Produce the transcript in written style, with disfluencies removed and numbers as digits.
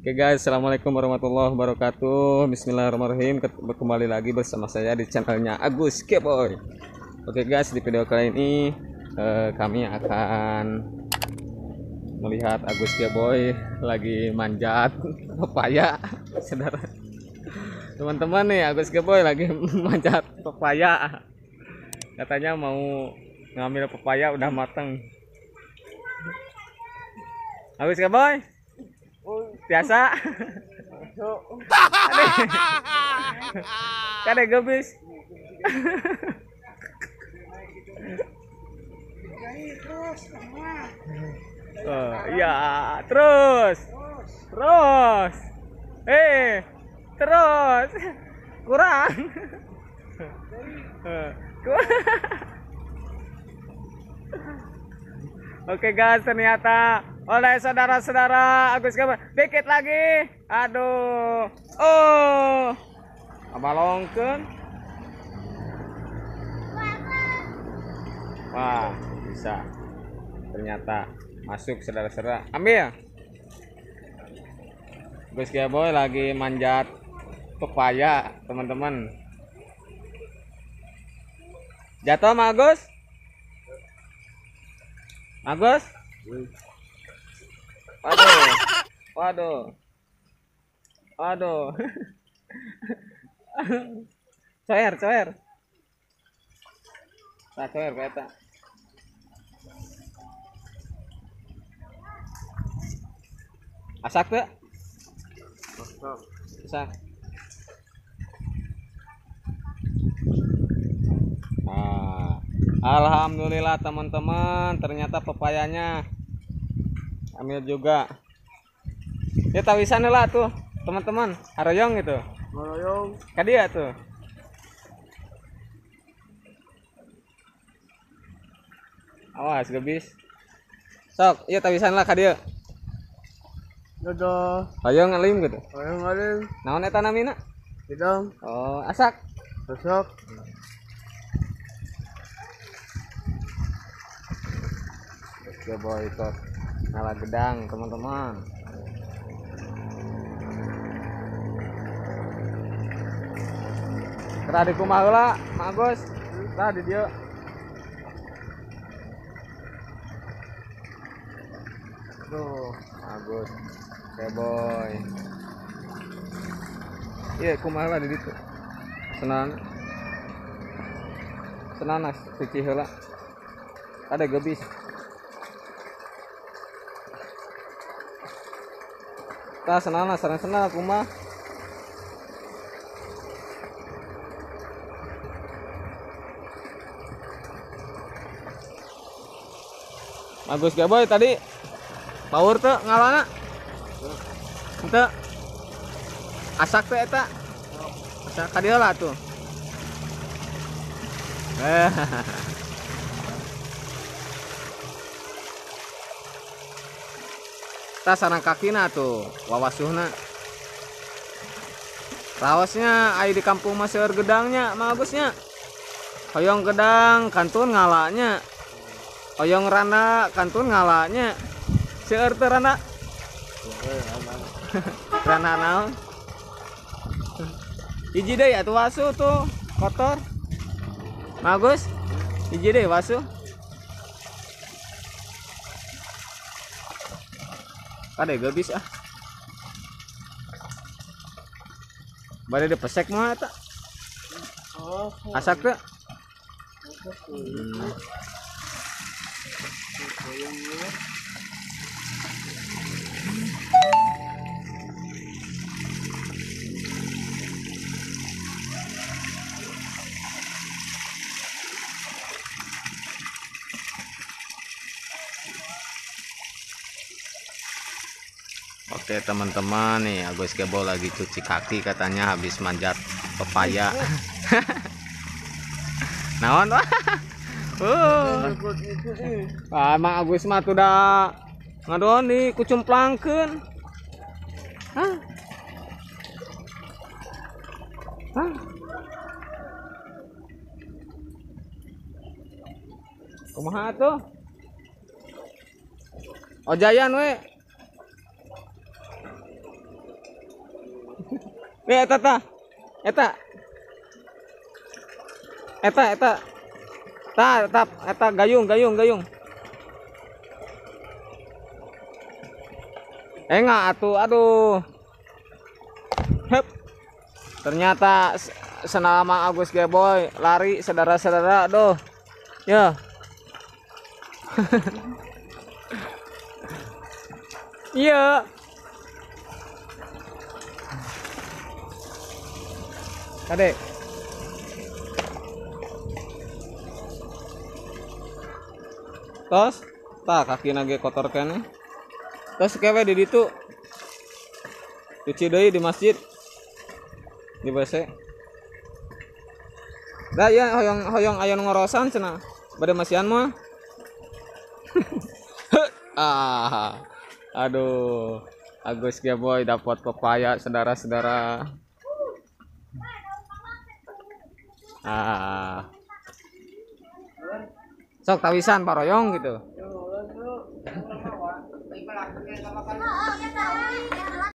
Oke guys, assalamualaikum warahmatullahi wabarakatuh. Bismillahirrahmanirrahim. Kembali lagi bersama saya di channelnya Agus Keboy. Oke guys, di video kali ini kami akan melihat Agus Keboy lagi manjat pepaya. Saudara, teman-teman nih, Agus Keboy lagi manjat pepaya. Katanya mau ngambil pepaya udah mateng. Agus Keboy biasa kade gebis oh iya terus terus kurang Oke guys, ternyata oleh saudara-saudara Agus Keboy dikit lagi. Aduh. Oh. Abalongkeun. Wah, bisa. Ternyata masuk saudara-saudara. Ambil. Agus Keboy lagi manjat pepaya, teman-teman. Jatuh, Mas Agus? Agus? Waduh. Coer. Nah, coer kata. Asak tuh? Asak. Alhamdulillah teman-teman, ternyata pepayanya ambil juga. Ya tawisan lah tuh teman-teman, haroyong gitu. Haroyong. Kadia tuh. Awas gebis. Sok, iya tawisan lah kadia. Dadah. Haroyong alim gitu. Haroyong alim. Naon eta namina? Gedang. Oh, asak. Asak. Keboy itu ngalah gedang teman-teman. Kera di kumaha heula, Mak Agus? Tah di dieu. Tuh, Agus Keboy. Iya, kumaha heula di ditu. Senanas cuci heula. Ada gebis. Tah senana sareng-sareng kumaha. Agus Keboy tadi power teh ngalana. Henteu. Asak teh eta. Asak ka dieu lah tuh. Tas sarang kakina tuh wawasuhna raosnya ai di kampung masih gedangnya Mang Agusnya hoyong gedang kantun ngalanya hoyong rana kantun ngalanya seueur teu rana rana naon hiji deui atuh wasu tuh kotor Mang Agus hiji deui wasu. Kade gebis ah. Bade di pesek mah eta. Asak teh. Oke teman-teman nih Agus Keboy lagi cuci kaki katanya habis manjat pepaya. Naon wah. Mang Agus mah udah ngadon di kucumplangkeun. Hah? Kumaha tuh? Ojayan we. Eta ta. Eta. Eta. Eta gayung. Enggak atuh, aduh. Hep. Ternyata senama Agus Geboy lari saudara-saudara, aduh. Ya. Iya. Kadek. Tos, tak kaki nage kotor kene. Tos kewe di ditu. Cuci deui di masjid. Di WC. Dah ya hoyong aya ngorosan cenah. Bade masihan mah. Aduh. Agus Geboy dapat pepaya saudara-saudara. Sok tawisan Pak Royong gitu.